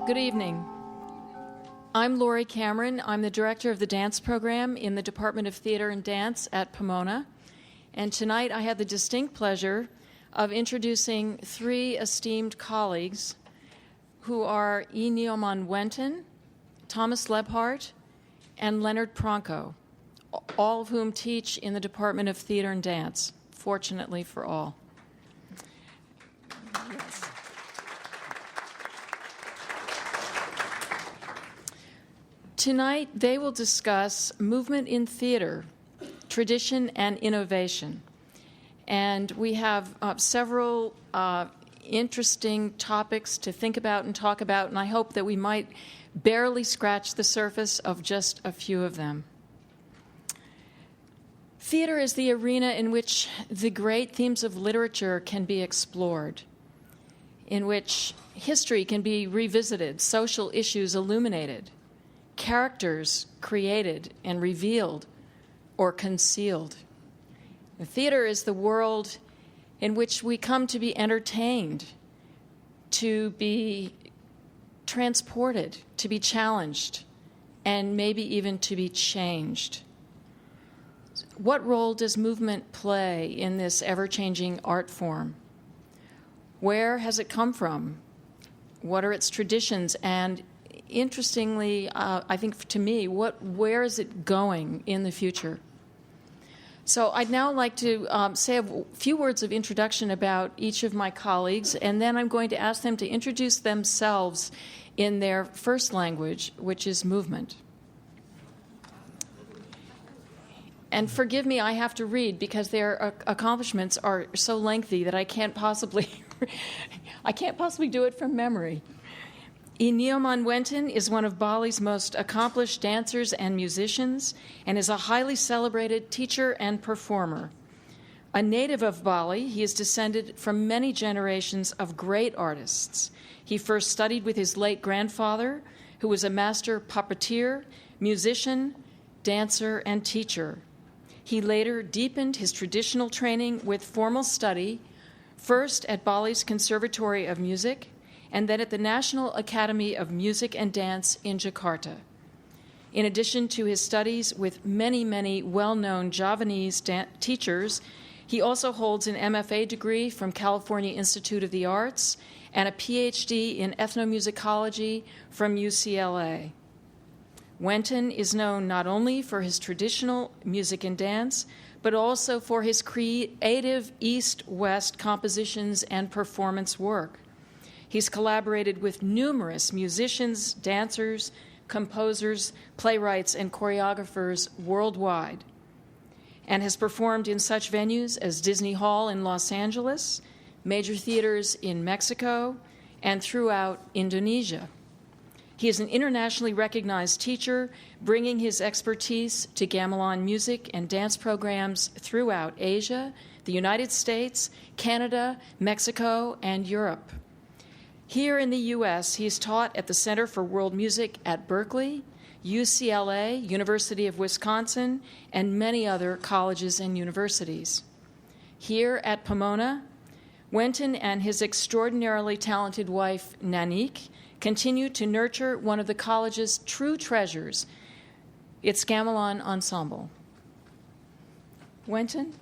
Good evening. I'm Lori Cameron. I'm the director of the dance program in the Department of Theater and Dance at Pomona. And tonight I have the distinct pleasure of introducing three esteemed colleagues who are E. Neoman Wenton, Thomas Lebhart, and Leonard Pronko, all of whom teach in the Department of Theater and Dance, fortunately for all. Yes. Tonight, they will discuss movement in theater, tradition and innovation. And we have several interesting topics to think about and talk about, and I hope that we might barely scratch the surface of just a few of them. Theater is the arena in which the great themes of literature can be explored, in which history can be revisited, social issues illuminated, characters created and revealed or concealed. The theater is the world in which we come to be entertained, to be transported, to be challenged, and maybe even to be changed. What role does movement play in this ever-changing art form? Where has it come from? What are its traditions? And interestingly, I think to me, where is it going in the future? So I'd now like to say a few words of introduction about each of my colleagues, and then I'm going to ask them to introduce themselves in their first language, which is movement. And forgive me, I have to read because their accomplishments are so lengthy that I can't possibly do it from memory. E. Neoman Wenton is one of Bali's most accomplished dancers and musicians and is a highly celebrated teacher and performer. A native of Bali, he is descended from many generations of great artists. He first studied with his late grandfather, who was a master puppeteer, musician, dancer, and teacher. He later deepened his traditional training with formal study, first at Bali's Conservatory of Music, and then at the National Academy of Music and Dance in Jakarta. In addition to his studies with many, many well-known Javanese teachers, he also holds an MFA degree from California Institute of the Arts and a PhD in ethnomusicology from UCLA. Wenton is known not only for his traditional music and dance, but also for his creative East-West compositions and performance work. He's collaborated with numerous musicians, dancers, composers, playwrights, and choreographers worldwide, and has performed in such venues as Disney Hall in Los Angeles, major theaters in Mexico, and throughout Indonesia. He is an internationally recognized teacher, bringing his expertise to gamelan music and dance programs throughout Asia, the United States, Canada, Mexico, and Europe. Here in the U.S., he's taught at the Center for World Music at Berkeley, UCLA, University of Wisconsin, and many other colleges and universities. Here at Pomona, Wenton and his extraordinarily talented wife, Nanique, continue to nurture one of the college's true treasures, its gamelan ensemble. Wenton?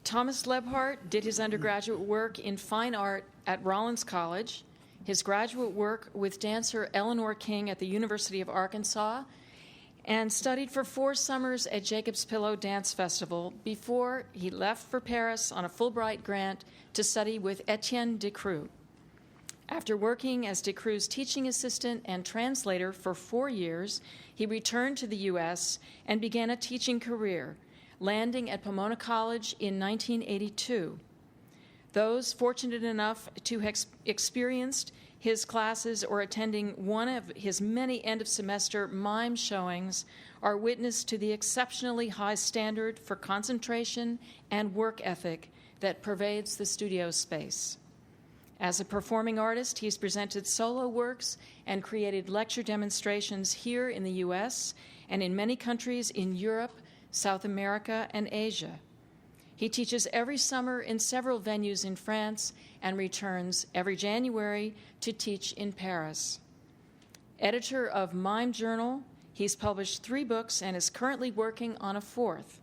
Thomas Lebhart did his undergraduate work in fine art at Rollins College, his graduate work with dancer Eleanor King at the University of Arkansas, and studied for 4 summers at Jacob's Pillow Dance Festival before he left for Paris on a Fulbright grant to study with Etienne Decroux. After working as Decroux's teaching assistant and translator for 4 years, he returned to the U.S. and began a teaching career, landing at Pomona College in 1982. Those fortunate enough to have experienced his classes or attending one of his many end-of-semester mime showings are witness to the exceptionally high standard for concentration and work ethic that pervades the studio space. As a performing artist, he's presented solo works and created lecture demonstrations here in the U.S. and in many countries in Europe, South America, and Asia. He teaches every summer in several venues in France and returns every January to teach in Paris. Editor of Mime Journal, he's published 3 books and is currently working on a 4th.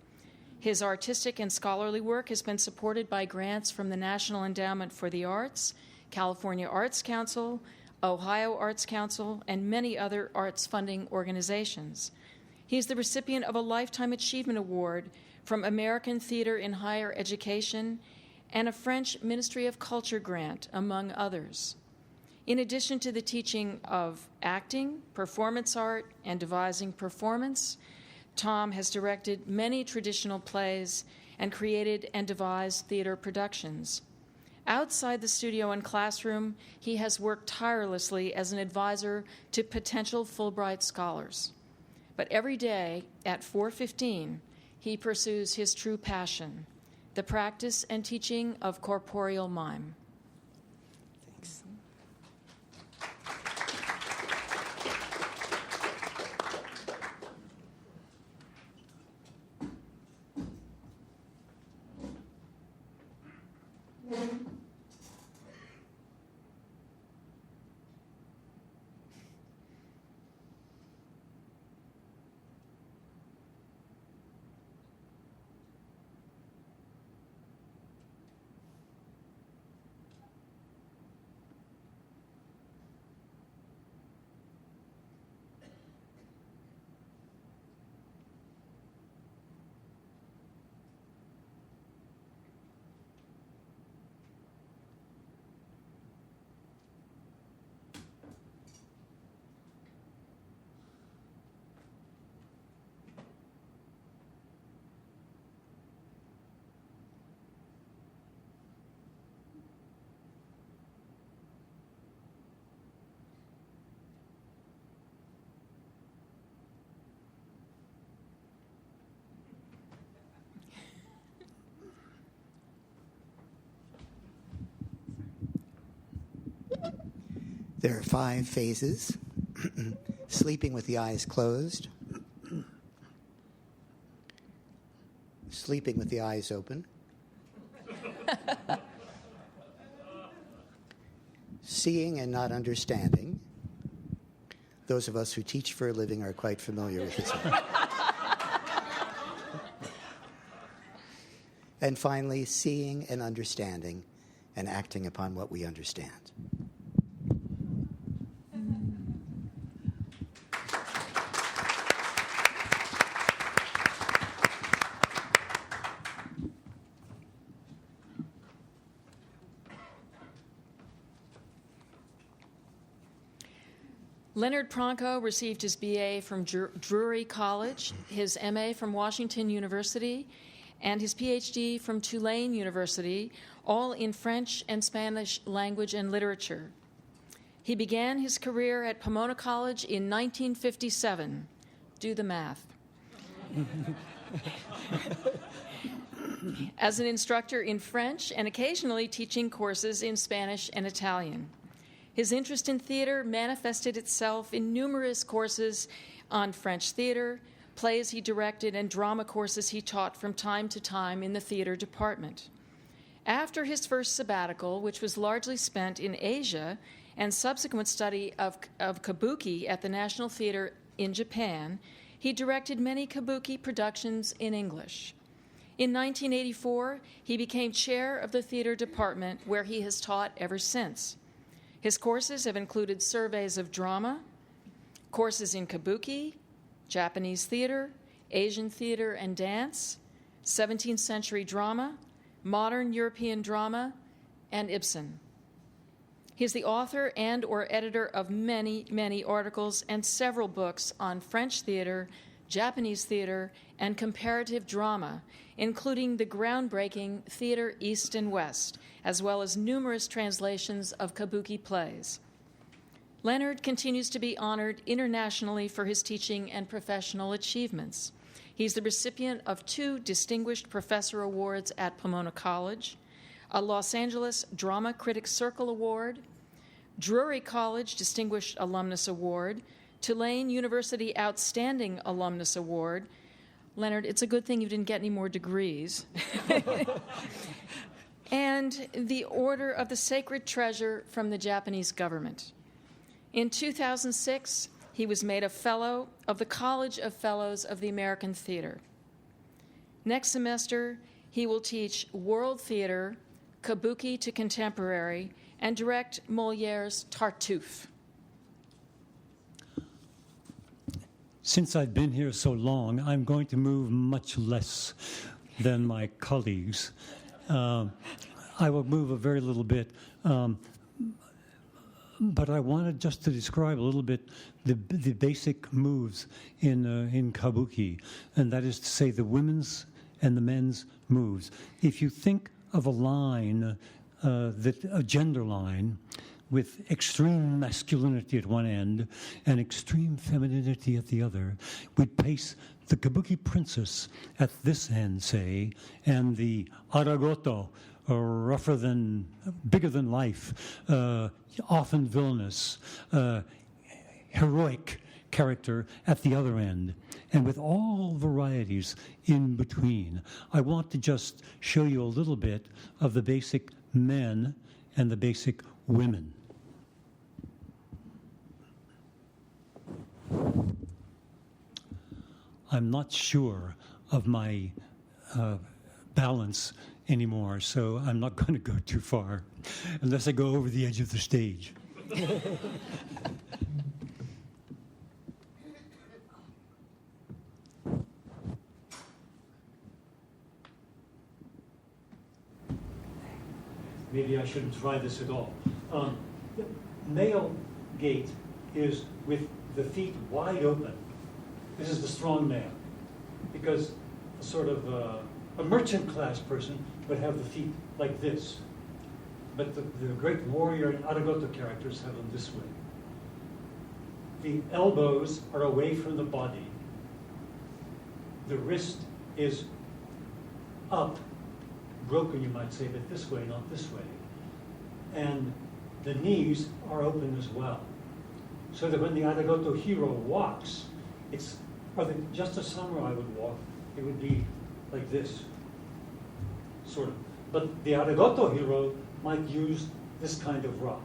His artistic and scholarly work has been supported by grants from the National Endowment for the Arts, California Arts Council, Ohio Arts Council, and many other arts funding organizations. He's the recipient of a Lifetime Achievement Award from American Theater in Higher Education and a French Ministry of Culture grant, among others. In addition to the teaching of acting, performance art, and devising performance, Tom has directed many traditional plays and created and devised theater productions. Outside the studio and classroom, he has worked tirelessly as an advisor to potential Fulbright scholars. But every day at 4:15, he pursues his true passion, the practice and teaching of corporeal mime. Thanks. There are 5 phases. Sleeping with the eyes closed. Sleeping with the eyes open. Seeing and not understanding. Those of us who teach for a living are quite familiar with this one. And finally, seeing and understanding and acting upon what we understand. Leonard Pronko received his BA from Drury College, his MA from Washington University, and his PhD from Tulane University, all in French and Spanish language and literature. He began his career at Pomona College in 1957. Do the math. As an instructor in French and occasionally teaching courses in Spanish and Italian. His interest in theater manifested itself in numerous courses on French theater, plays he directed, and drama courses he taught from time to time in the theater department. After his first sabbatical, which was largely spent in Asia, and subsequent study of kabuki at the National Theater in Japan, he directed many kabuki productions in English. In 1984, he became chair of the theater department, where he has taught ever since. His courses have included surveys of drama, courses in kabuki, Japanese theater, Asian theater and dance, 17th century drama, modern European drama, and Ibsen. He is the author and or editor of many, many articles and several books on French theater, Japanese theater, and comparative drama, including the groundbreaking Theater East and West, as well as numerous translations of kabuki plays. Leonard continues to be honored internationally for his teaching and professional achievements. He's the recipient of 2 Distinguished Professor Awards at Pomona College, a Los Angeles Drama Critics Circle Award, Drury College Distinguished Alumnus Award, Tulane University Outstanding Alumnus Award. Leonard, it's a good thing you didn't get any more degrees. And the Order of the Sacred Treasure from the Japanese government. In 2006, he was made a Fellow of the College of Fellows of the American Theater. Next semester, he will teach world theater, kabuki to contemporary, and direct Molière's Tartuffe. Since I've been here so long, I'm going to move much less than my colleagues. I will move a very little bit, but I wanted just to describe a little bit the basic moves in kabuki, and that is to say the women's and the men's moves. If you think of a line, a gender line, with extreme masculinity at one end and extreme femininity at the other, we'd place the kabuki princess at this end, say, and the aragoto, or bigger than life, often villainous, heroic character at the other end, and with all varieties in between. I want to just show you a little bit of the basic men and the basic women. I'm not sure of my balance anymore, so I'm not going to go too far unless I go over the edge of the stage. Maybe I shouldn't try this at all. The male gait is with the feet wide open. This is the strong man, because a sort of a merchant class person would have the feet like this. But the great warrior and aragoto characters have them this way. The elbows are away from the body. The wrist is up, broken you might say, but this way, not this way. And the knees are open as well. So that when the aragoto hero walks, just a samurai would walk, it would be like this, sort of. But the aragoto hero might use this kind of walk,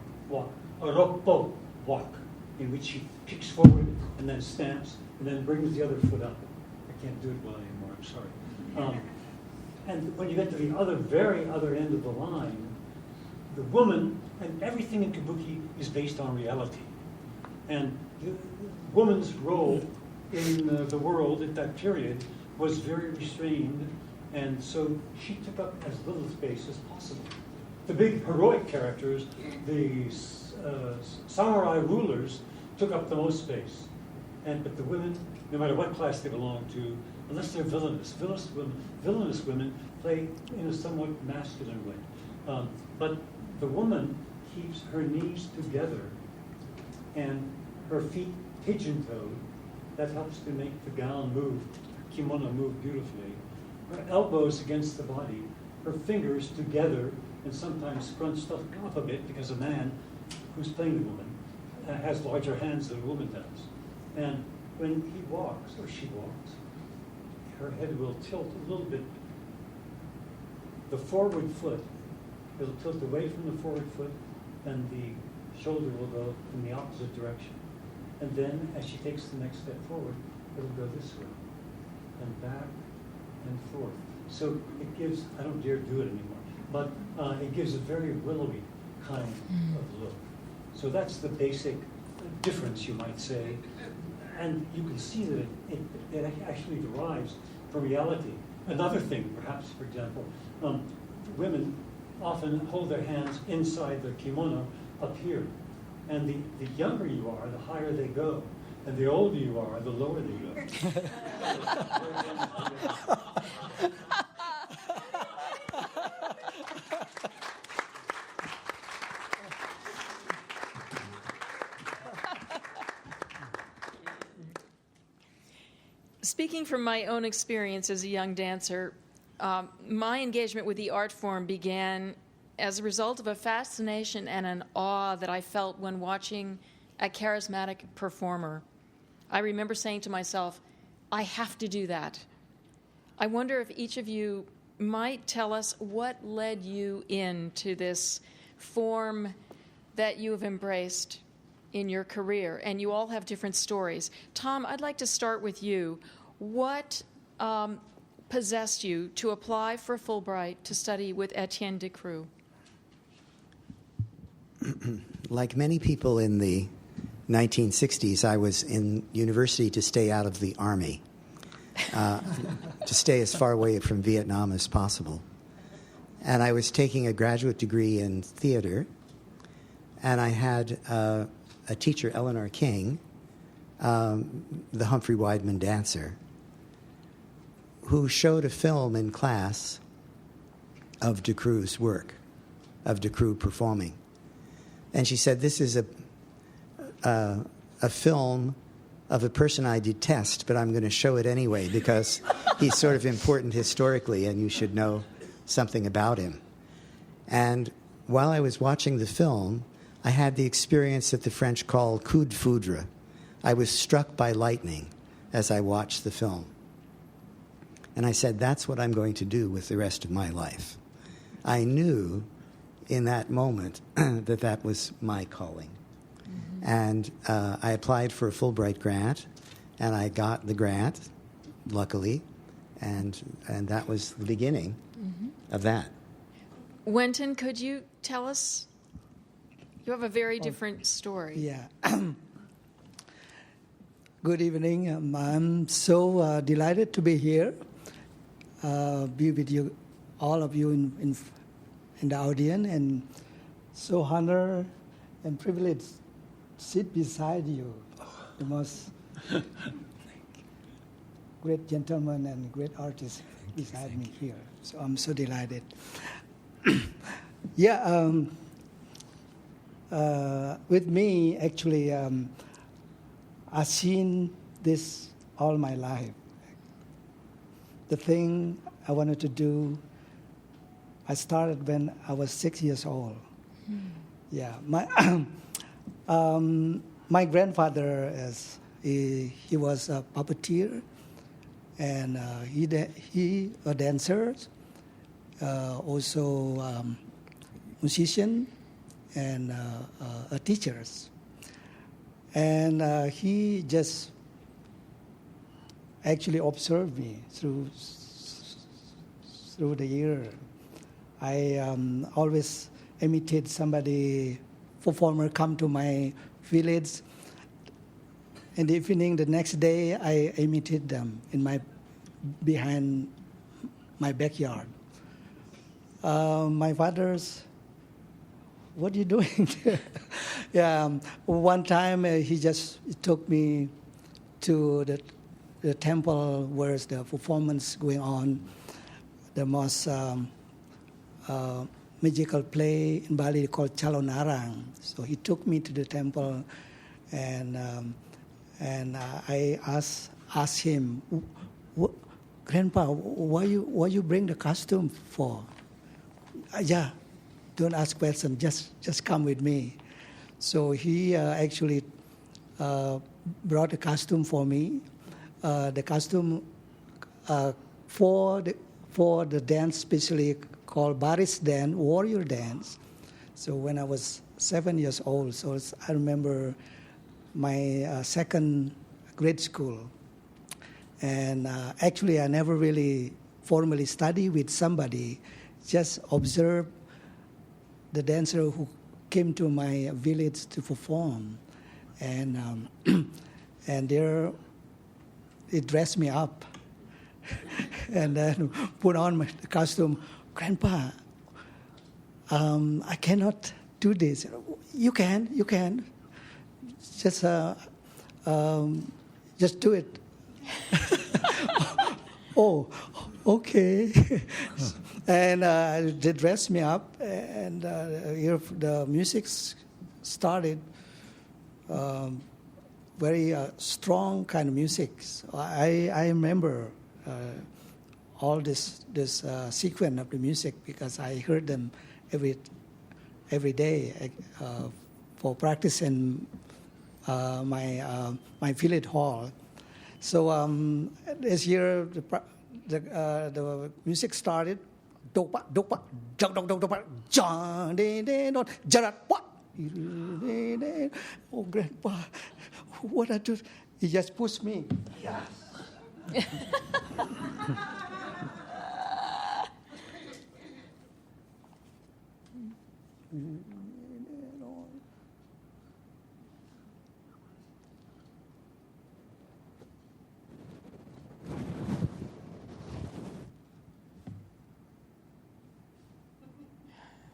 a roppo walk, in which he kicks forward and then stamps and then brings the other foot up. I can't do it well anymore, I'm sorry. And when you get to the very other end of the line, the woman, and everything in kabuki is based on reality. And the woman's role in the world at that period was very restrained, and so she took up as little space as possible. The big heroic characters, the samurai rulers, took up the most space. But the women, no matter what class they belong to, unless they're villainous women play in a somewhat masculine way. But the woman keeps her knees together and her feet pigeon-toed. That helps to make the gown move, kimono move beautifully. Her elbows against the body, her fingers together, and sometimes scrunched up a bit because a man who's playing the woman has larger hands than a woman does. And when he walks, or she walks, her head will tilt a little bit. The forward foot, it'll tilt away from the forward foot, and the shoulder will go in the opposite direction. And then, as she takes the next step forward, it'll go this way, and back, and forth. So it gives, I don't dare do it anymore, but it gives a very willowy kind of look. So that's the basic difference, you might say. And you can see that it actually derives from reality. Another thing, perhaps, for example, women often hold their hands inside their kimono up here. And the younger you are, the higher they go. And the older you are, the lower they go. Speaking from my own experience as a young dancer, my engagement with the art form began as a result of a fascination and an awe that I felt when watching a charismatic performer. I remember saying to myself, I have to do that. I wonder if each of you might tell us what led you into this form that you have embraced in your career, and you all have different stories. Tom, I'd like to start with you. What possessed you to apply for Fulbright to study with Etienne Decroux? Like many people in the 1960s, I was in university to stay out of the Army, to stay as far away from Vietnam as possible. And I was taking a graduate degree in theater, and I had a teacher, Eleanor King, the Humphrey Weidman dancer, who showed a film in class of Decroux's work, of Decroux performing. And she said, this is a film of a person I detest, but I'm going to show it anyway because he's sort of important historically and you should know something about him. And while I was watching the film, I had the experience that the French call coup de foudre. I was struck by lightning as I watched the film. And I said, that's what I'm going to do with the rest of my life. I knew in that moment that that was my calling. Mm-hmm. And I applied for a Fulbright grant, and I got the grant, luckily, and that was the beginning of that. Wenton, could you tell us? You have a very different story. Yeah. Good evening. I'm so delighted to be here, be with you, all of you in the audience, and so honored and privileged to sit beside you, the most great gentleman and great artist beside me here. So I'm so delighted. Yeah. With me, actually, I've seen this all my life. The thing I wanted to do, I started when I was 6 years old. Yeah, my grandfather he was a puppeteer, and he a dancer, also musician, and a teacher. And he just actually observed me through the year. I always imitate somebody, performer come to my village. In the evening, the next day, I imitate them behind my backyard. My father's, what are you doing there? Yeah, one time he just took me to the temple where the performance going on, the most magical play in Bali called Calonarang. So he took me to the temple, and I asked him, Grandpa, why you bring the costume for? Yeah, don't ask questions, just come with me. So he actually brought a costume for me. The costume for the dance, specially called Baris dance, warrior dance. So when I was 7 years old, so I remember my second grade school, and actually I never really formally study with somebody, just observe the dancer who came to my village to perform, and and there it dressed me up, and then put on my costume. Grandpa, I cannot do this. You can. Just do it. Oh, okay. And they dressed me up, and the music started. Very strong kind of music. So I remember all this sequence of the music because I heard them every day for practice in my village hall. So this year the music started. Oh, Grandpa, what I do? He just pushed me. Yes.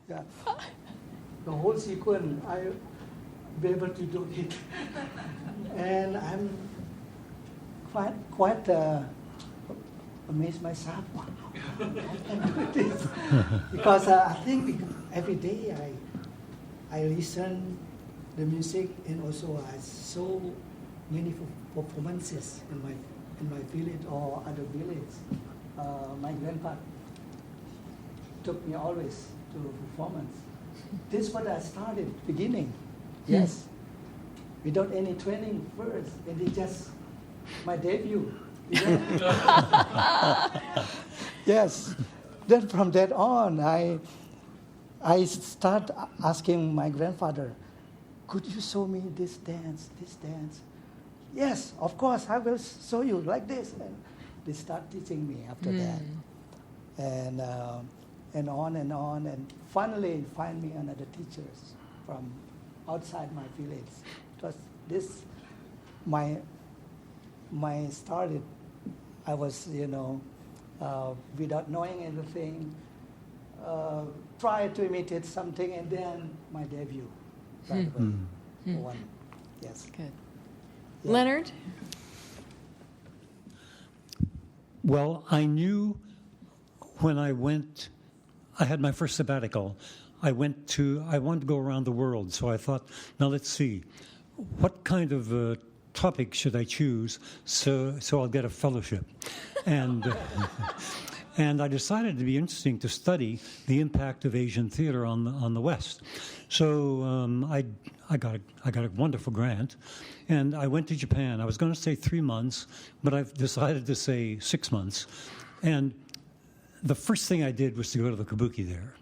Yeah. The whole sequence, I be able to do it, and I'm quite amazed myself. Wow, I can do this because I think every day I listen the music, and also I saw many performances in my village or other villages. My grandpa took me always to performance. This is what I started beginning. Yes, without any training first, and it just my debut. Yes. Then from that on, I start asking my grandfather, could you show me this dance? Yes, of course, I will show you like this. And they start teaching me after that. And on, and finally find me another teachers from outside my village. It was this, my started, I was, without knowing anything, try to imitate something, and then my debut. Right away. One, yes. Good. Yeah. Leonard? Well, I knew when I had my first sabbatical, I wanted to go around the world. So I thought, now let's see, what kind of topic should I choose so I'll get a fellowship? And and I decided it'd be interesting to study the impact of Asian theater on the West. So I got a wonderful grant, and I went to Japan. I was going to say 3 months, but I've decided to say 6 months. And the first thing I did was to go to the kabuki there.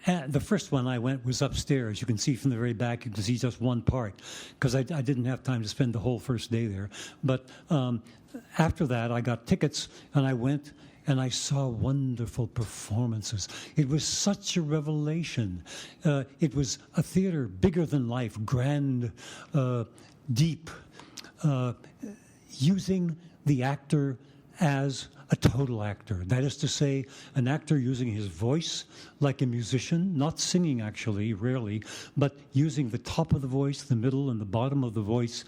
And the first one I went was upstairs. You can see from the very back, you can see just one part, because I didn't have time to spend the whole first day there. But after that, I got tickets, and I went, and I saw wonderful performances. It was such a revelation. It was a theater bigger than life, grand, deep, using the actor as a total actor. That is to say, an actor using his voice like a musician, not singing actually, rarely, but using the top of the voice, the middle, and the bottom of the voice,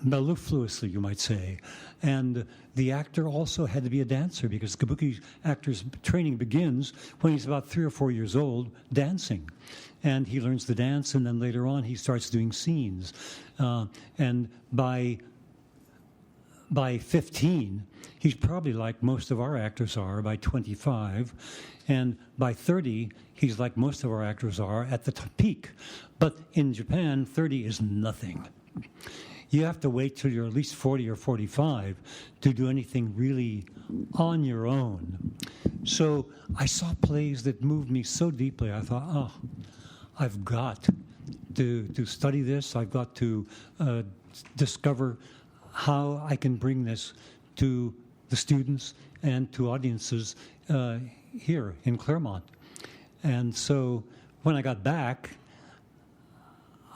mellifluously, you might say. And the actor also had to be a dancer, because kabuki actor's training begins when he's about 3 or 4 years old, dancing. And he learns the dance, and then later on he starts doing scenes. And by 15, he's probably like most of our actors are by 25. And by 30, he's like most of our actors are at the peak. But in Japan, 30 is nothing. You have to wait till you're at least 40 or 45 to do anything really on your own. So I saw plays that moved me so deeply. I thought, I've got to study this. I've got to discover how I can bring this to the students and to audiences here in Claremont. And so when I got back,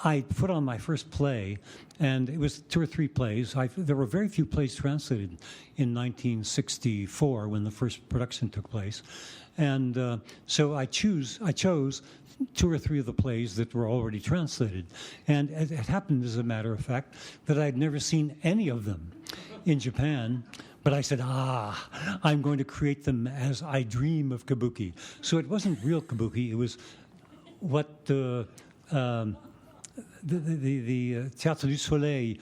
I put on my first play, and it was 2 or 3 plays. There were very few plays translated in 1964 when the first production took place. And so I chose 2 or 3 of the plays that were already translated. And it happened, as a matter of fact, that I'd never seen any of them in Japan. But I said, I'm going to create them as I dream of kabuki. So it wasn't real kabuki. It was what the Théâtre du Soleil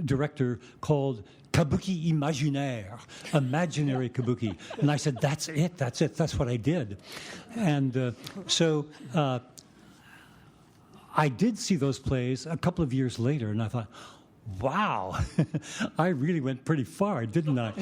director called kabuki imaginaire, imaginary kabuki. And I said, that's it, that's what I did. And so I did see those plays a couple of years later, and I thought, wow, I really went pretty far, didn't I?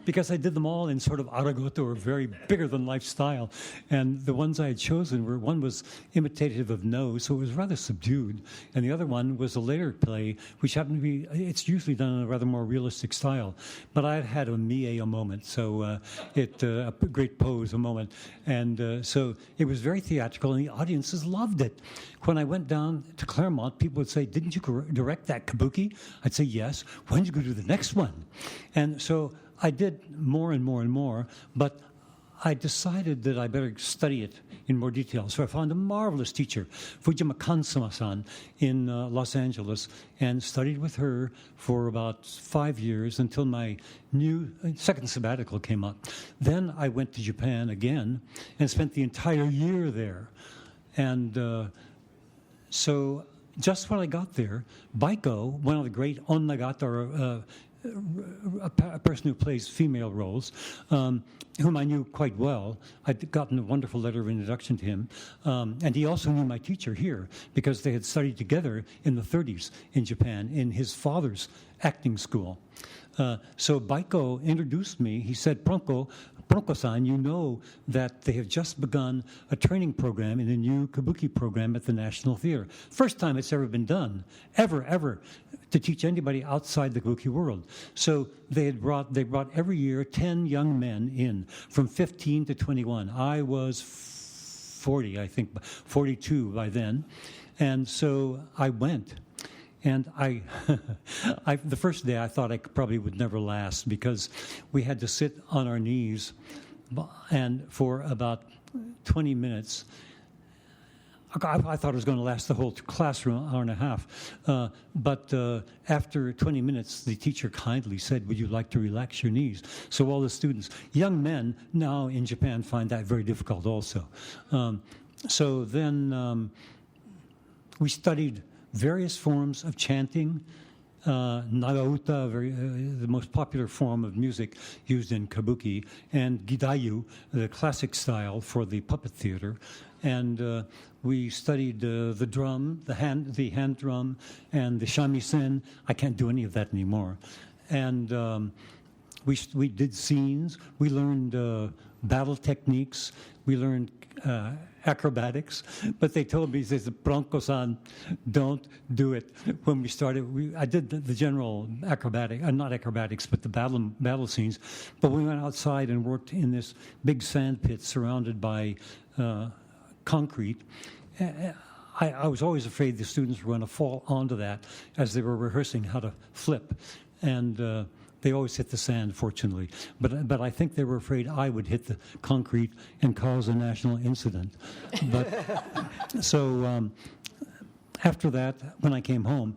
Because I did them all in sort of aragoto, or very bigger-than-life style. And the ones I had chosen were, one was imitative of No, so it was rather subdued. And the other one was a later play, which happened to be, it's usually done in a rather more realistic style. But I had a mie moment, so a great pose, a moment. And so it was very theatrical, and the audiences loved it. When I went down to Claremont, people would say, didn't you direct that kabuki? I'd say, yes. When did you go do the next one? And so I did more and more and more, but I decided that I better study it in more detail. So I found a marvelous teacher, Fujima Kansama-san, in Los Angeles, and studied with her for about 5 years until my second sabbatical came up. Then I went to Japan again and spent the entire year there. And so just when I got there, Baiko, one of the great onnagata, a person who plays female roles, whom I knew quite well. I'd gotten a wonderful letter of introduction to him. And he also knew my teacher here because they had studied together in the 30s in Japan in his father's acting school. So Baiko introduced me. He said, Pronko-san, you know that they have just begun a training program in a new kabuki program at the National Theater. First time it's ever been done, ever, to teach anybody outside the kabuki world. So they brought every year 10 young men in, from 15 to 21. I was 40, I think, 42 by then. And so I went. And the first day I thought I probably would never last because we had to sit on our knees and for about 20 minutes. I thought it was going to last the whole classroom, hour and a half. But after 20 minutes, the teacher kindly said, would you like to relax your knees? So all the students, young men now in Japan, find that very difficult also. So then we studied various forms of chanting, nagauta, the most popular form of music used in kabuki, and gidayu, the classic style for the puppet theater. And we studied the drum, the hand drum, and the shamisen. I can't do any of that anymore. And we did scenes. We learned battle techniques. We learned acrobatics, but they told me, says, Pronko-san, don't do it. When we started, I did the general not acrobatics, but the battle scenes. But we went outside and worked in this big sand pit surrounded by concrete. I was always afraid the students were going to fall onto that as they were rehearsing how to flip. And they always hit the sand, fortunately. But I think they were afraid I would hit the concrete and cause a national incident. But so after that, when I came home,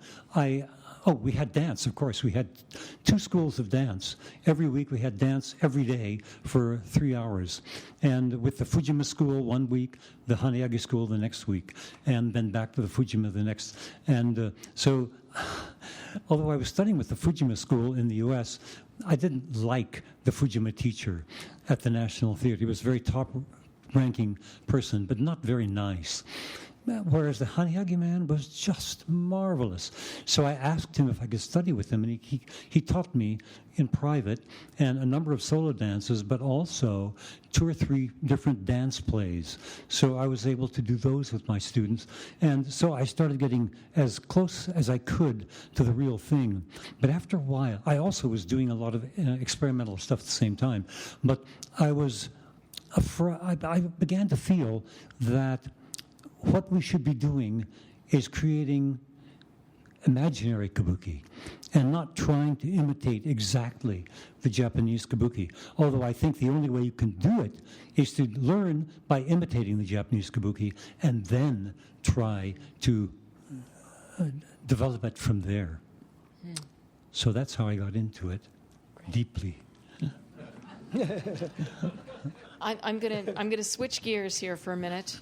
we had dance, of course. We had 2 schools of dance. Every week we had dance every day for 3 hours. And with the Fujima school 1 week, the Haneage school the next week, and then back to the Fujima the next. And so although I was studying with the Fujima school in the U.S., I didn't like the Fujima teacher at the National Theater. He was a very top-ranking person, but not very nice. whereas the Hanhyagi man was just marvelous. So I asked him if I could study with him, and he taught me in private and a number of solo dances, but also 2 or 3 different dance plays. So I was able to do those with my students. And so I started getting as close as I could to the real thing. But after a while, I also was doing a lot of experimental stuff at the same time. But I began to feel that what we should be doing is creating imaginary kabuki and not trying to imitate exactly the Japanese kabuki. Although I think the only way you can do it is to learn by imitating the Japanese kabuki and then try to develop it from there. So that's how I got into it deeply. I'm gonna switch gears here for a minute.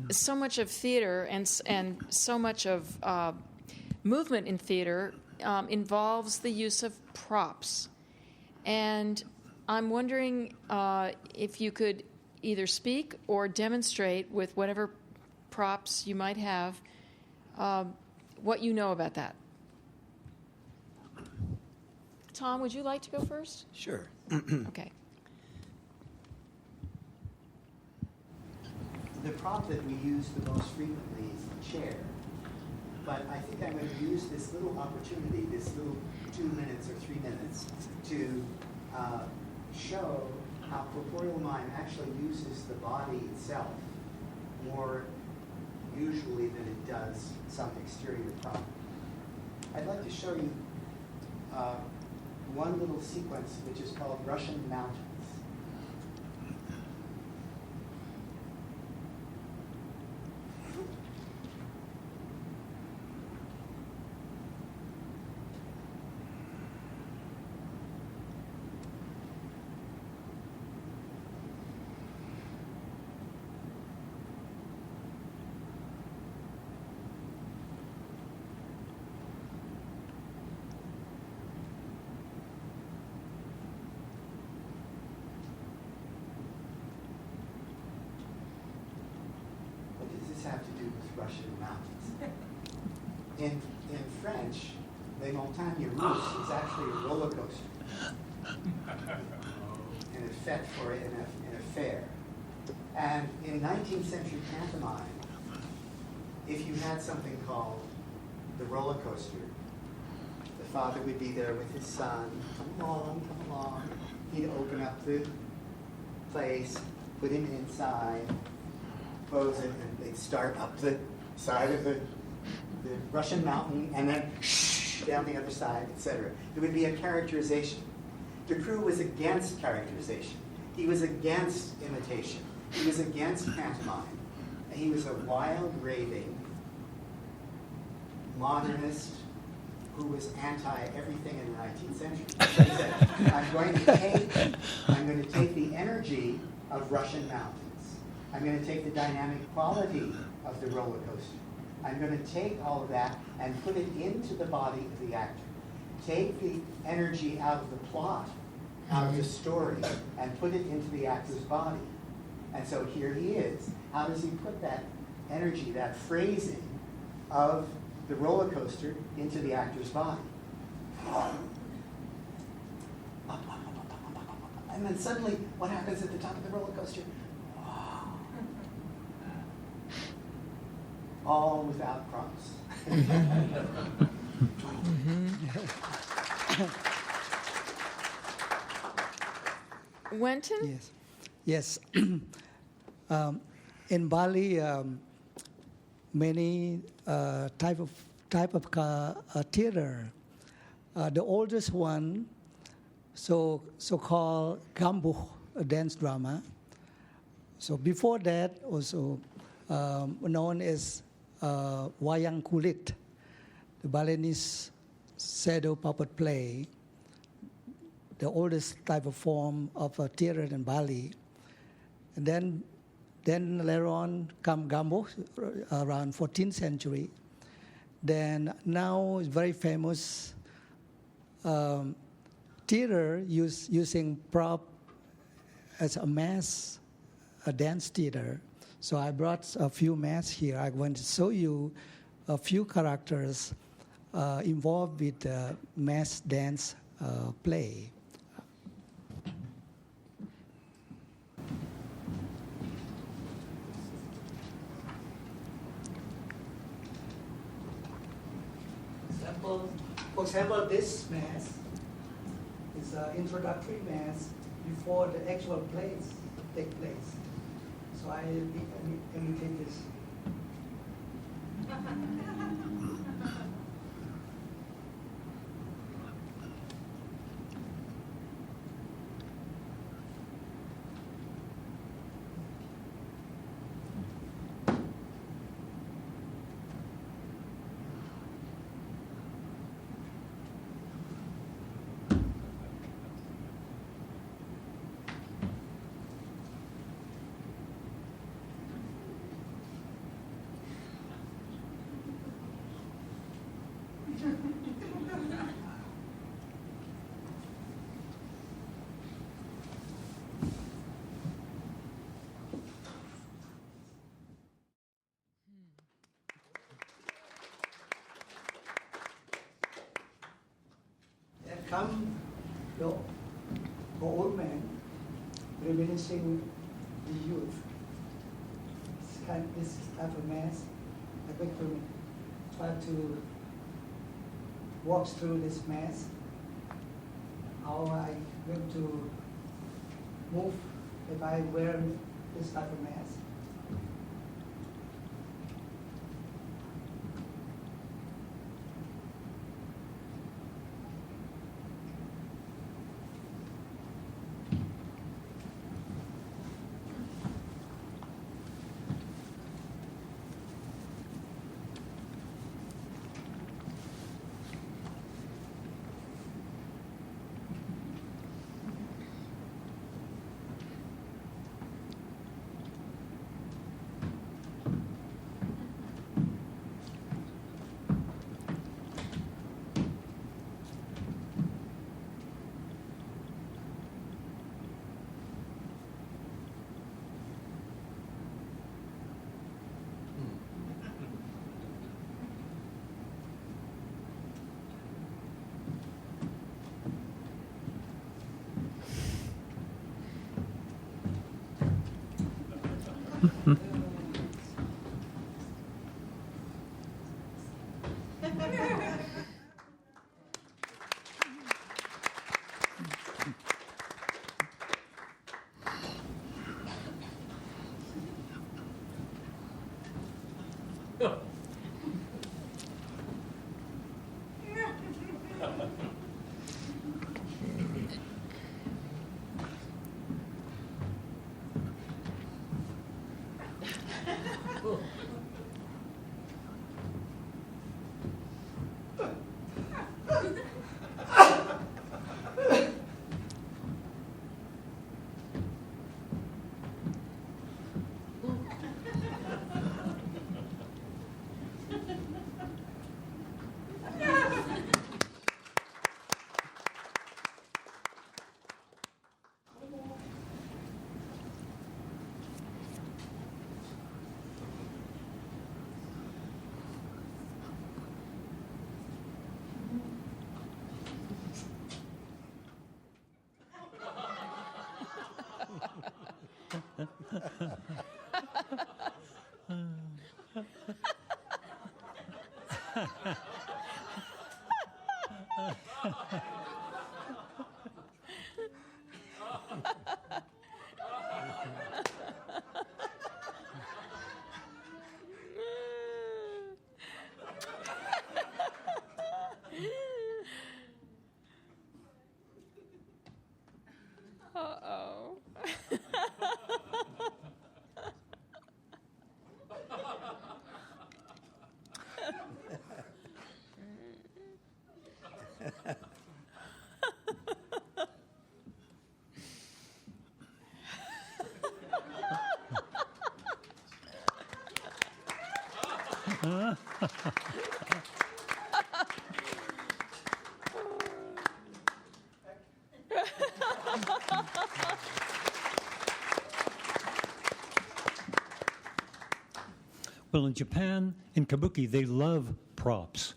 So much of theater and so much of movement in theater involves the use of props, and I'm wondering if you could either speak or demonstrate with whatever props you might have what you know about that. Tom, would you like to go first? Sure. Okay. The prop that we use the most frequently is the chair. But I think I'm going to use this little opportunity, this little 2 minutes or 3 minutes, to show how corporeal mind actually uses the body itself more usually than it does some exterior prop. I'd like to show you one little sequence which is called Russian Mountains. Have to do with Russian mountains. In French, Les Montagnes Russes is actually a roller coaster, an effect for an affair. And in 19th century pantomime, if you had something called the roller coaster, the father would be there with his son, come along. He'd open up the place, put him inside, close it, and they'd start up the side of the Russian mountain and then down the other side, etc. There would be a characterization. Ducreux was against characterization. He was against imitation. He was against pantomime. And he was a wild, raving modernist who was anti-everything in the 19th century. So he said, I'm going to take the energy of Russian mountains. I'm going to take the dynamic quality of the roller coaster. I'm going to take all of that and put it into the body of the actor. Take the energy out of the plot, out of the story, and put it into the actor's body. And so here he is. How does he put that energy, that phrasing of the roller coaster into the actor's body? And then suddenly, what happens at the top of the roller coaster? All without props. Wenton? Yes. In Bali, many type of theater. The oldest one, so-called Gambuk, a dance drama. So before that, also known as Wayang Kulit, the Balinese shadow puppet play, the oldest type of form of theater in Bali. And then later on come Gambuk, around 14th century. Then now it's very famous theater using prop as a dance theater. So I brought a few masks here. I want to show you a few characters involved with the mass dance play. For example, this mass is an introductory mass before the actual plays take place. So I imitate this. And come the old man reminiscing the youth. This type of mass, I'm going to try to walk through this mass. How I'm going to move if I wear this type of mask. Uh-oh. Well, in Japan, in kabuki, they love props.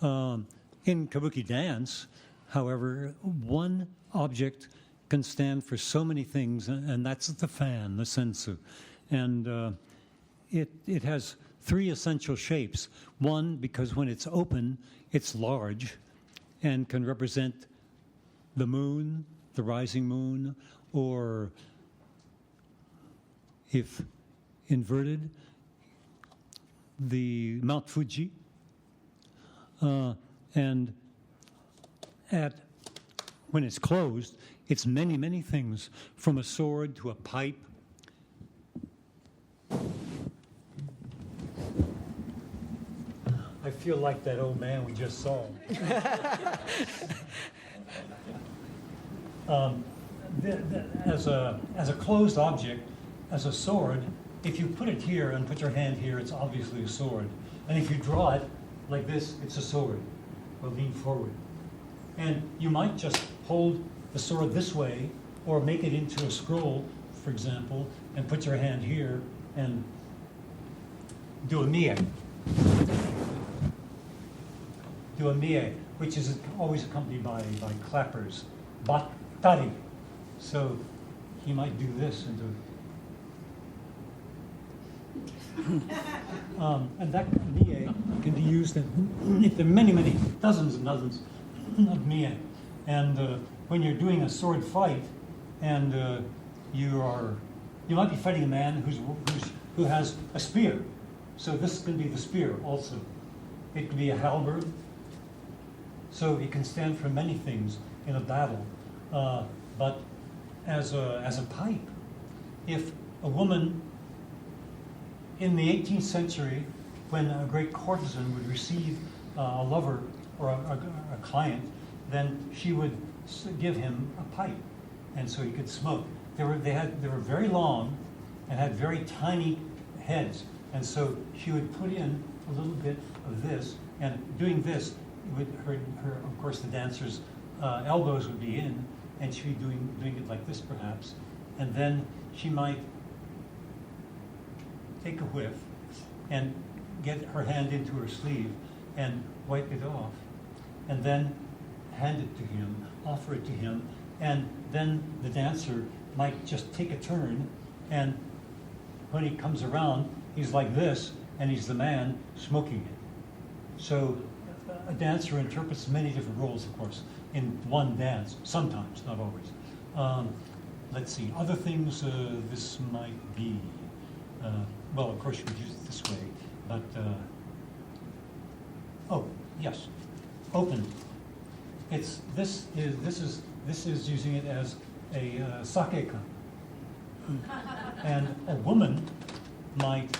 In kabuki dance, however, one object can stand for so many things, and that's the fan, the sensu. And it has three essential shapes. One, because when it's open, it's large and can represent the moon, the rising moon, or if inverted, the Mount Fuji. And when it's closed, it's many, many things, from a sword to a pipe. I feel like that old man we just saw. As a closed object, as a sword, if you put it here and put your hand here, it's obviously a sword. And if you draw it like this, it's a sword, or lean forward. And you might just hold the sword this way, or make it into a scroll, for example, and put your hand here and do a mie. Do a mie, which is always accompanied by clappers. Battari. So he might do this and do and that mie can be used in there are many, many, dozens and dozens of mie. And when you're doing a sword fight, and you might be fighting a man who has a spear. So this can be the spear also. It can be a halberd. So it can stand for many things in a battle. But as a pipe, if a woman in the 18th century, when a great courtesan would receive a lover or a client, then she would give him a pipe, and so he could smoke. They were very long and had very tiny heads, and so she would put in a little bit of this, and doing this, her of course the dancer's elbows would be in, and she'd be doing it like this perhaps, and then she might take a whiff and get her hand into her sleeve and wipe it off, and then hand it to him, offer it to him, and then the dancer might just take a turn, and when he comes around, he's like this, and he's the man smoking it. So a dancer interprets many different roles, of course, in one dance, sometimes, not always. Let's see, other things this might be. Well, of course, you could use it this way, but, oh, yes, open. This is using it as a sake cup. And a woman might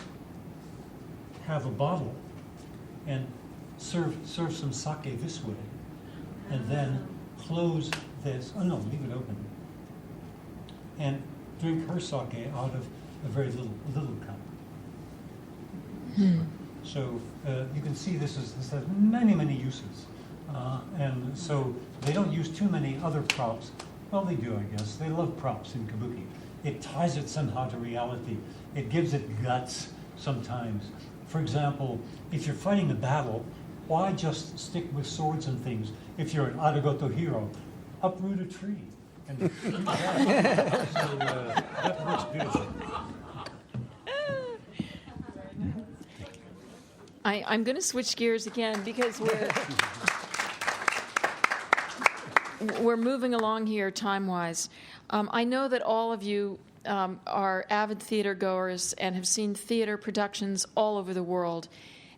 have a bottle and serve some sake this way, and then close this. Oh no, leave it open, and drink her sake out of a very little cup. So you can see this has many uses, and so they don't use too many other props. Well, they do, I guess. They love props in kabuki. It ties it somehow to reality. It gives it guts sometimes. For example, if you're fighting a battle, why just stick with swords and things? If you're an arigoto hero, uproot a tree. And so that works beautifully. I'm going to switch gears again because we're moving along here time-wise. I know that all of you are avid theater goers and have seen theater productions all over the world.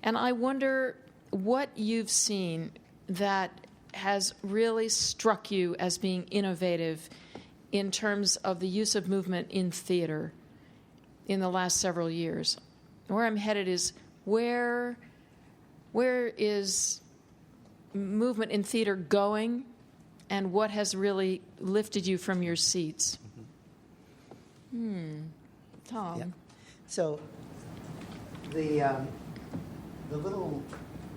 And I wonder what you've seen that has really struck you as being innovative in terms of the use of movement in theater in the last several years. Where I'm headed is where is movement in theater going, and what has really lifted you from your seats? Tom. Yeah. So the little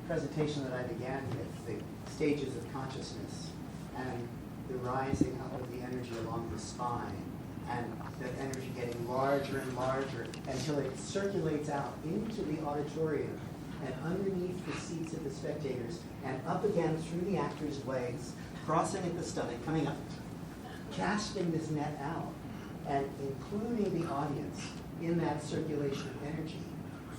presentation that I began with, the stages of consciousness and the rising up of the energy along the spine, and that energy getting larger and larger until it circulates out into the auditorium and underneath the seats of the spectators and up again through the actors' legs, crossing at the stomach, coming up, casting this net out, and including the audience in that circulation of energy.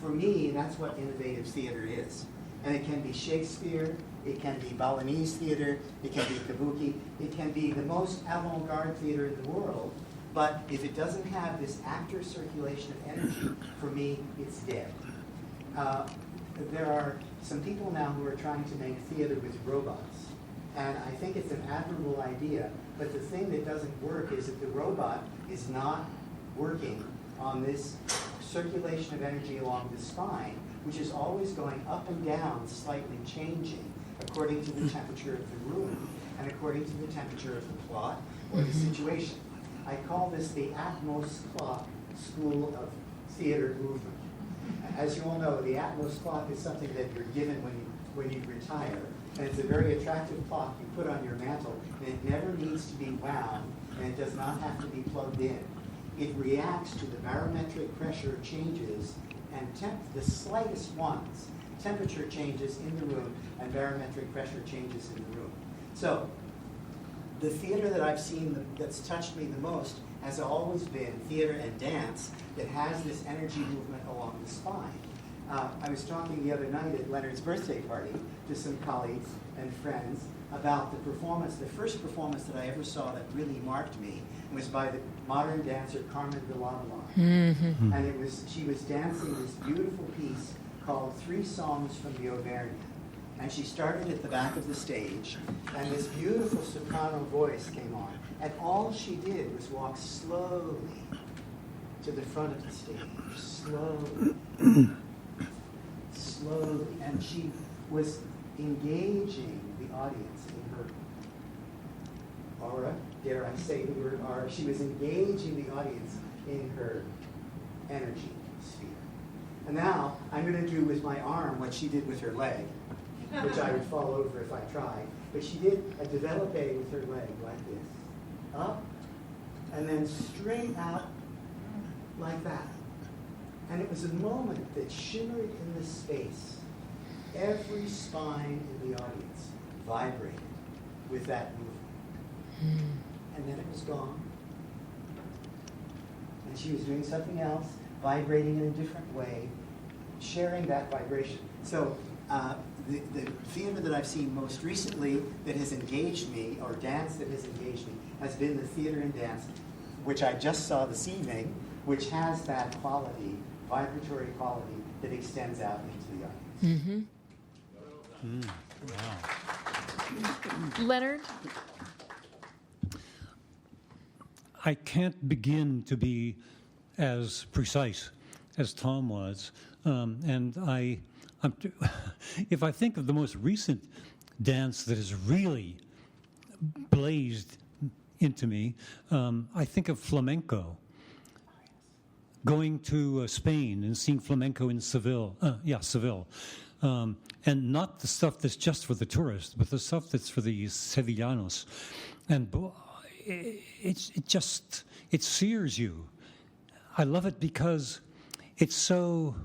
For me, that's what innovative theater is. And it can be Shakespeare, it can be Balinese theater, it can be kabuki, it can be the most avant-garde theater in the world, but if it doesn't have this actor circulation of energy, for me, it's dead. There are some people now who are trying to make theater with robots, and I think it's an admirable idea, but the thing that doesn't work is that the robot is not working on this circulation of energy along the spine, which is always going up and down, slightly changing according to the temperature of the room and according to the temperature of the plot or the situation. I call this the Atmos clock school of theater movement. As you all know, the Atmos clock is something that you're given when you retire, and it's a very attractive clock you put on your mantle, and it never needs to be wound, and it does not have to be plugged in. It reacts to the barometric pressure changes and the slightest ones, temperature changes in the room and barometric pressure changes in the room. So the theater that I've seen that's touched me the most has always been theater and dance that has this energy movement along the spine. I was talking the other night at Leonard's birthday party to some colleagues and friends about the performance. The first performance that I ever saw that really marked me was by the modern dancer Carmen Villalobos. Mm-hmm. And she was dancing this beautiful piece called 3 Songs from the Auvergne. And she started at the back of the stage, and this beautiful soprano voice came on. And all she did was walk slowly to the front of the stage, slowly, slowly. And she was engaging the audience in her aura, dare I say the word aura. She was engaging the audience in her energy sphere. And now I'm going to do with my arm what she did with her leg, which I would fall over if I tried. But she did a développé with her leg like this. Up, and then straight out like that. And it was a moment that shimmered in the space. Every spine in the audience vibrated with that movement. And then it was gone. And she was doing something else, vibrating in a different way, sharing that vibration. So the theater that I've seen most recently that has engaged me, or dance that has engaged me, has been the theater and dance, which I just saw this evening, which has that quality, vibratory quality, that extends out into the audience. Mm-hmm. Wow. Leonard? I can't begin to be as precise as Tom was. If I think of the most recent dance that has really blazed into me, I think of flamenco. Going to Spain and seeing flamenco in Seville. Seville. And not the stuff that's just for the tourists, but the stuff that's for the Sevillanos. And it sears you. I love it because it's so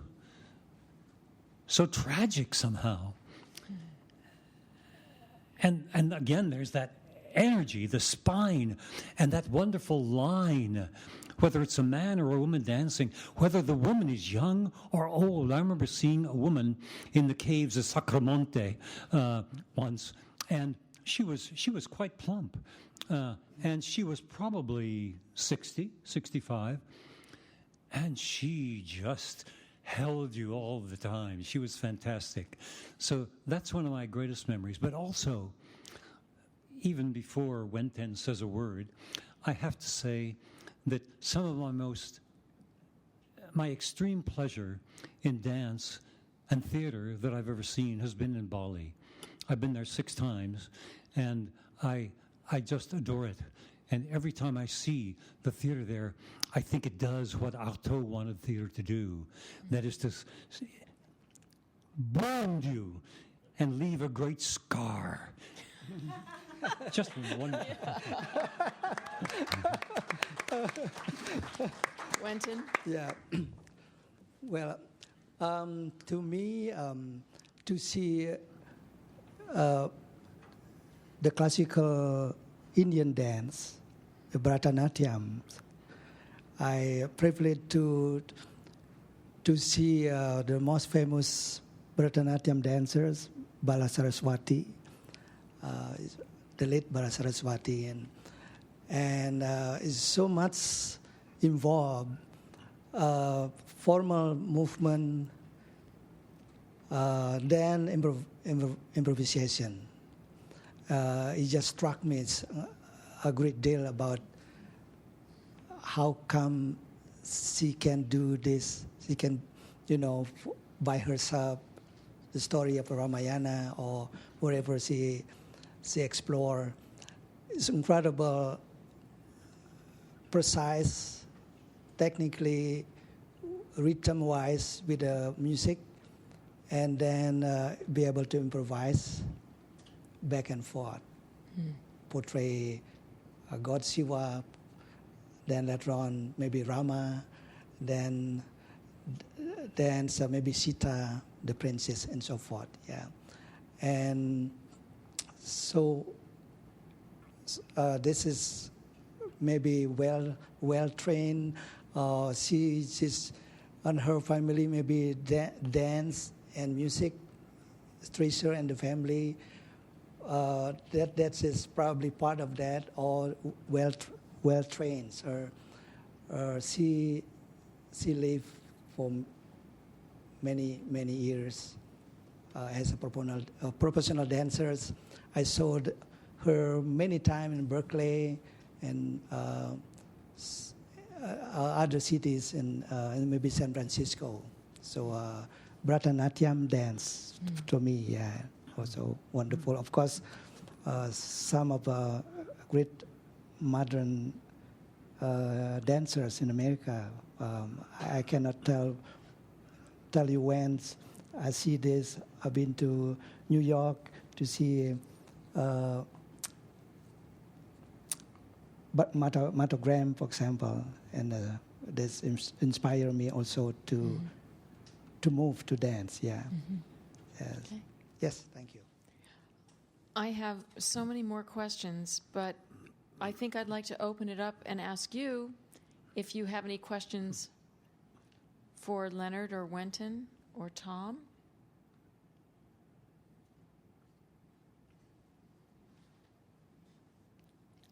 tragic somehow. And again, there's that energy, the spine, and that wonderful line, whether it's a man or a woman dancing, whether the woman is young or old. I remember seeing a woman in the caves of Sacromonte once, and she was quite plump. And she was probably 60, 65, and she just held you all the time. She was fantastic. So that's one of my greatest memories. But also, even before Wenten says a word, I have to say that some of my extreme pleasure in dance and theater that I've ever seen has been in Bali. I've been there 6 times, and I just adore it. And every time I see the theater there, I think it does what Artaud wanted theater to do. That is to wound you and leave a great scar. Just one. Wenton? Yeah. Well, to me, to see the classical Indian dance, the Bharatanatyam, I privileged to see the most famous Bharatanatyam dancers, Bala Saraswati, the late Bala Saraswati, and is so much involved. Formal movement, then improvisation. It just struck me a great deal about how come she can do this. She can, by herself, the story of Ramayana or wherever she explore. It's incredible, precise, technically, rhythm-wise with the music, and then be able to improvise back and forth, portray God Shiva, then later on maybe Rama, then dance maybe Sita, the princess, and so forth. Yeah, and so this is maybe well trained. She's and her family maybe dance and music treasure and the family. That is probably part of that, or well trained. Or she lived for many years as a professional dancer. I saw her many times in Berkeley and other cities and maybe San Francisco. So Bharatanatyam dance to me, yeah, also wonderful. Of course, some of great modern dancers in America. I cannot tell you when I see this. I've been to New York to see Martha Graham, for example, and this inspired me also to move to dance. Yeah. Yes. Okay. Yes. Thank you. I have so many more questions, but I think I'd like to open it up and ask you if you have any questions for Leonard or Wenton or Tom.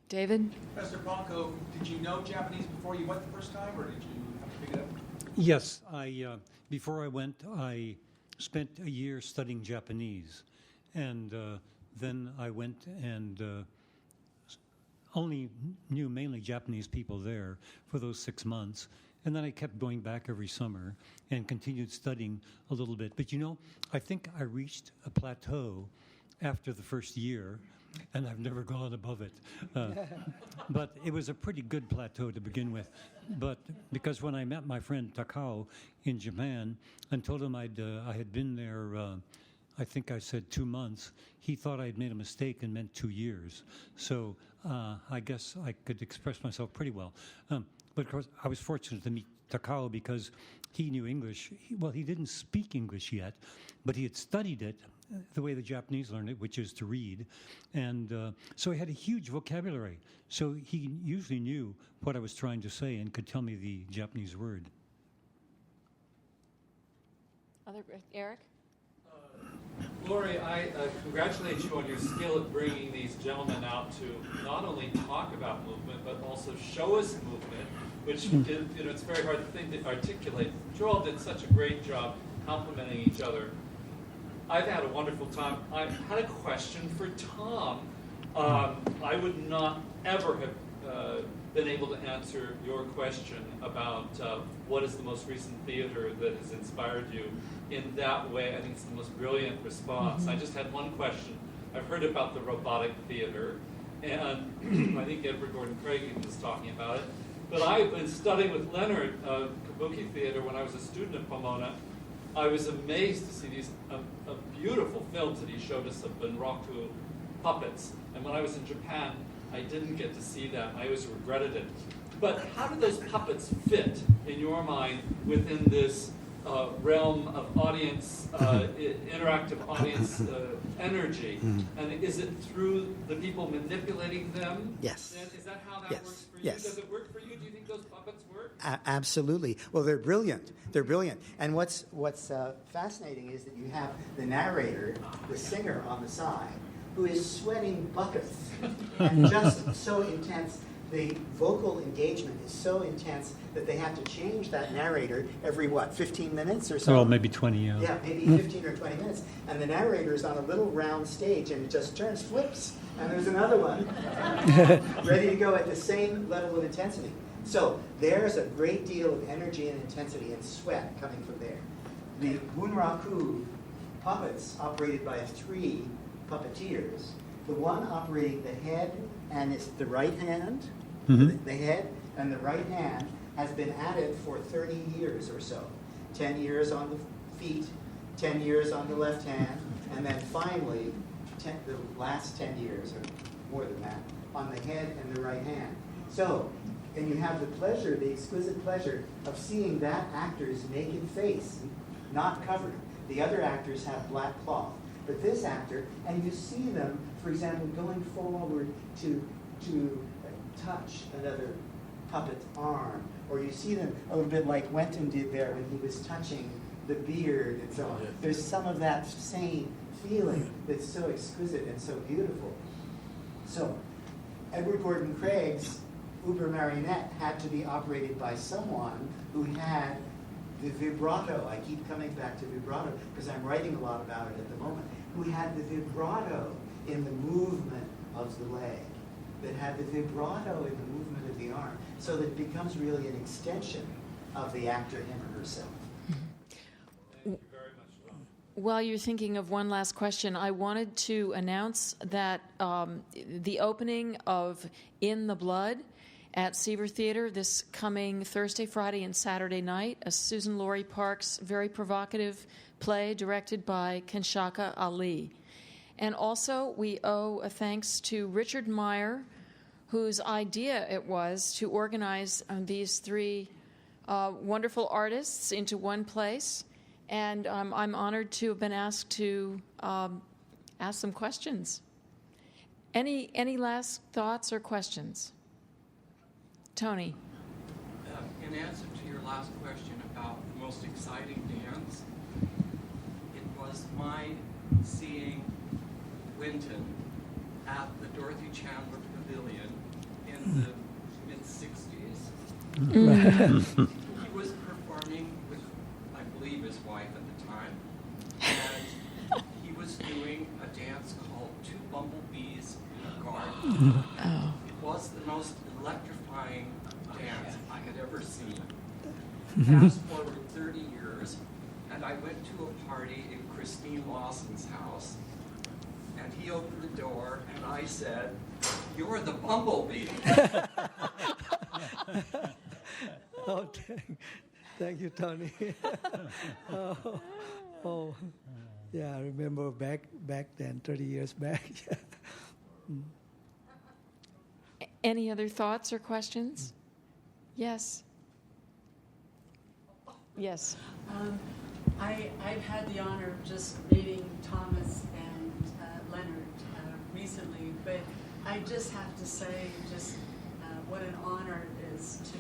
David? Professor Bonko, did you know Japanese before you went the first time, or did you have to pick it up? Yes, before I went, I spent a year studying Japanese, and then I went and only knew mainly Japanese people there for those 6 months. And then I kept going back every summer and continued studying a little bit. But I think I reached a plateau after the first year, and I've never gone above it. But it was a pretty good plateau to begin with. But because when I met my friend Takao in Japan and told him I had been there, I think I said 2 months, he thought I'd made a mistake and meant 2 years. So I guess I could express myself pretty well. But of course, I was fortunate to meet Takao because he knew English. He didn't speak English yet, but he had studied it the way the Japanese learn it, which is to read. And so he had a huge vocabulary. So he usually knew what I was trying to say and could tell me the Japanese word. Eric? Lori, I congratulate you on your skill at bringing these gentlemen out to not only talk about movement, but also show us movement, which it's a very hard thing to articulate. You all did such a great job complimenting each other. I've had a wonderful time. I had a question for Tom. I would not ever have been able to answer your question about what is the most recent theater that has inspired you in that way. I think it's the most brilliant response. I just had one question. I've heard about the robotic theater, and I think Edward Gordon Craig even was talking about it. But I've been studying with Leonard Kabuki Theater when I was a student at Pomona. I was amazed to see these beautiful films that he showed us of Bunraku puppets. And when I was in Japan, I didn't get to see that. I always regretted it. But how do those puppets fit, in your mind, within this realm of audience, interactive audience energy? And is it through the people manipulating them? Yes. Then? Is that how that Yes. works for you? Yes. Does it work for you? Do you think those puppets work? Absolutely. Well, they're brilliant. They're brilliant. And what's fascinating is that you have the narrator, the singer on the side, who is sweating buckets and just so intense. The vocal engagement is so intense that they have to change that narrator every, 15 minutes or so? Well, maybe 20, yeah. Yeah, maybe 15 or 20 minutes. And the narrator is on a little round stage and it just turns, flips, and there's another one ready to go at the same level of intensity. So there's a great deal of energy and intensity and sweat coming from there. The Bunraku puppets operated by 3 puppeteers. The one operating the head and it's the right hand, the head and the right hand has been at it for 30 years or so. 10 years on the feet, 10 years on the left hand, and then finally, the last 10 years, or more than that, on the head and the right hand. So, and you have the pleasure, the exquisite pleasure of seeing that actor's naked face, not covered. The other actors have black cloth. But this actor, and you see them, for example, going forward to touch another puppet's arm, or you see them a little bit like Wenton did there when he was touching the beard and so on. There's some of that same feeling that's so exquisite and so beautiful. So, Edward Gordon Craig's Uber marionette had to be operated by someone who had the vibrato. I keep coming back to vibrato because I'm writing a lot about it at the moment. Who had the vibrato in the movement of the leg, that had the vibrato in the movement of the arm, so that it becomes really an extension of the actor, him or herself. Thank you very much, Tom. While you're thinking of one last question, I wanted to announce that the opening of In the Blood at Seaver Theater this coming Thursday, Friday, and Saturday night, a Susan Laurie Parks very provocative play directed by Kanshaka Ali. And also, we owe a thanks to Richard Meyer, whose idea it was to organize these 3 wonderful artists into one place. And I'm honored to have been asked to ask some questions. Any last thoughts or questions? Tony. In answer to your last question about the most exciting dance, it was my seeing Winton at the Dorothy Chandler Pavilion in the mid-60s. He was performing with, I believe, his wife at the time, and he was doing a dance called Two Bumblebees in a Garden. Oh. It was the most electrifying dance I had ever seen. Fast forward 30 years, and I went to a party in Christine Lawson's house, and he opened the door, and I said, "You're the bumblebee." Oh, thank you, Tony. oh, yeah, I remember back then, 30 years back. Any other thoughts or questions? Yes. Yes. I've had the honor of just meeting Thomas and Leonard recently, but I just have to say just what an honor it is to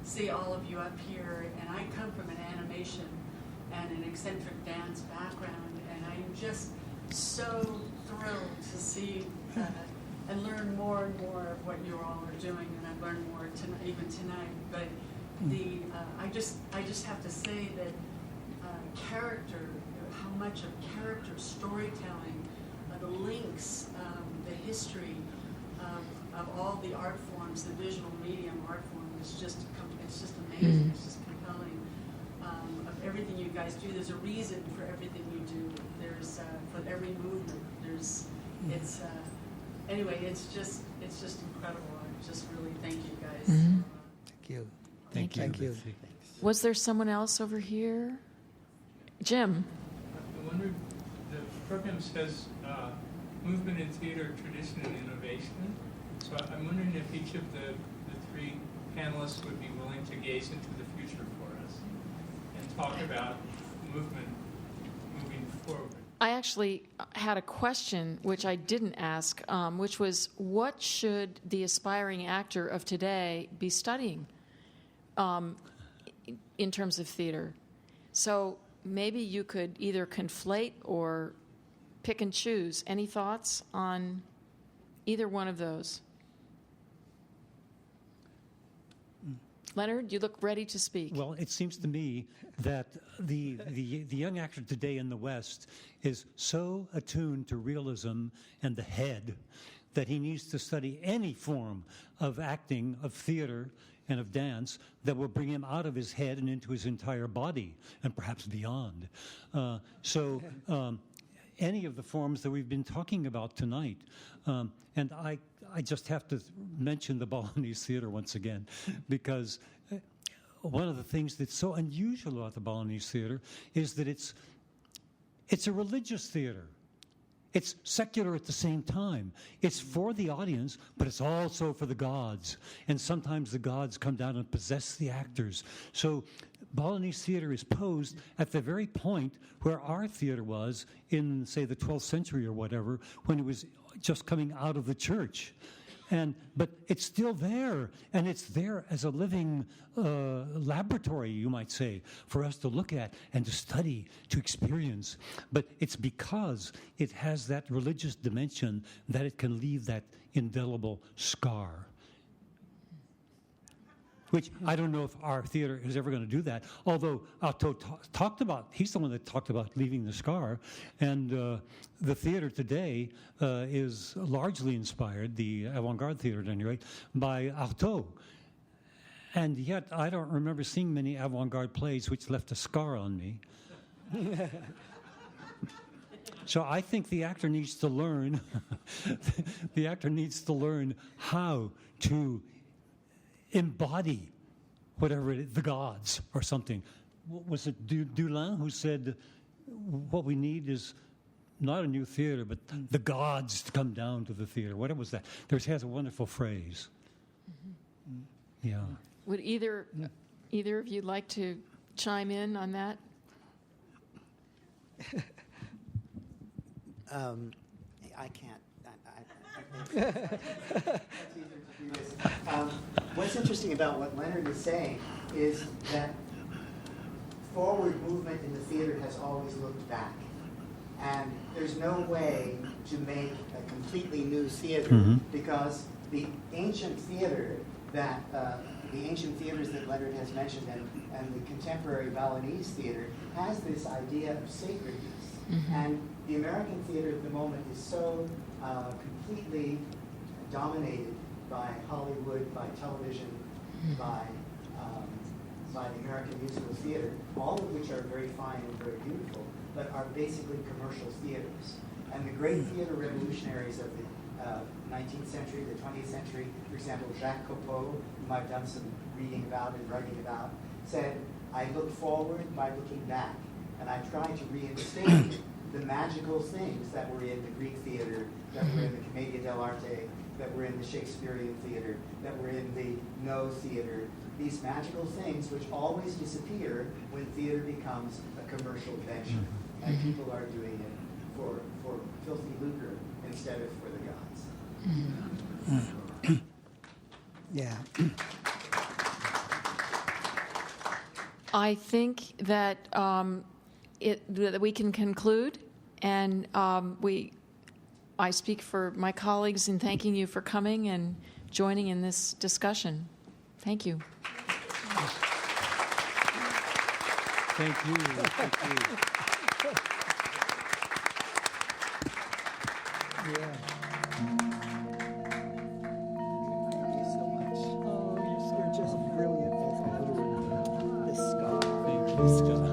see all of you up here. And I come from an animation and an eccentric dance background, and I'm just so thrilled to see and learn more and more of what you all are doing, and I've learned more even tonight. But I just have to say that character, how much of character storytelling, the links, the history of all the art forms, the visual medium art form is just amazing. It's just compelling. Of everything you guys do, there's a reason for everything you do. There's for every movement. Anyway, it's just incredible. I just really thank you guys. Thank you. Thank you. Thank you. Betsy. Was there someone else over here? Jim. I wonder, the program says movement in theater, tradition, and innovation. So I'm wondering if each of the 3 panelists would be willing to gaze into the future for us and talk about movement moving forward. I actually had a question which I didn't ask, which was, what should the aspiring actor of today be studying in terms of theater? So maybe you could either conflate or pick and choose. Any thoughts on either one of those? Leonard, you look ready to speak. Well, it seems to me that the young actor today in the West is so attuned to realism and the head that he needs to study any form of acting, of theater, and of dance that will bring him out of his head and into his entire body, and perhaps beyond. Any of the forms that we've been talking about tonight, and I just have to mention the Balinese theater once again, because one of the things that's so unusual about the Balinese theater is that it's a religious theater. It's secular at the same time. It's for the audience, but it's also for the gods. And sometimes the gods come down and possess the actors. So Balinese theater is posed at the very point where our theater was in, say, the 12th century or whatever, when it was just coming out of the church. But it's still there, and it's there as a living laboratory, you might say, for us to look at and to study, to experience. But it's because it has that religious dimension that it can leave that indelible scar. Which I don't know if our theater is ever going to do that. Although Artaud talked about, he's the one that talked about leaving the scar. And the theater today is largely inspired, the avant-garde theater at any rate, by Artaud. And yet I don't remember seeing many avant-garde plays which left a scar on me. So I think the actor needs to learn, how to embody whatever it is, the gods or something. Was it Dulin who said what we need is not a new theater, but the gods to come down to the theater? What was that? He has a wonderful phrase. Mm-hmm. Yeah. Would either of you like to chime in on that? I can't. What's interesting about what Leonard is saying is that forward movement in the theater has always looked back. And there's no way to make a completely new theater because the ancient theater that the ancient theaters that Leonard has mentioned and the contemporary Balinese theater has this idea of sacredness. And the American theater at the moment is so completely dominated by Hollywood, by television, by the American musical theater, all of which are very fine and very beautiful, but are basically commercial theaters. And the great theater revolutionaries of the 19th century, the 20th century, for example, Jacques Copeau, whom I've done some reading about and writing about, said, I look forward by looking back, and I try to reinstate the magical things that were in the Greek theater, that were in the Commedia dell'arte, that were in the Shakespearean theater, that were in the No theater, these magical things which always disappear when theater becomes a commercial venture. And people are doing it for filthy lucre instead of for the gods. Yeah. I think that that we can conclude, and I speak for my colleagues in thanking you for coming and joining in this discussion. Thank you. Thank you. Thank you. Yeah. Thank you so much. Oh, you're just brilliant as a little this scar. Thank you.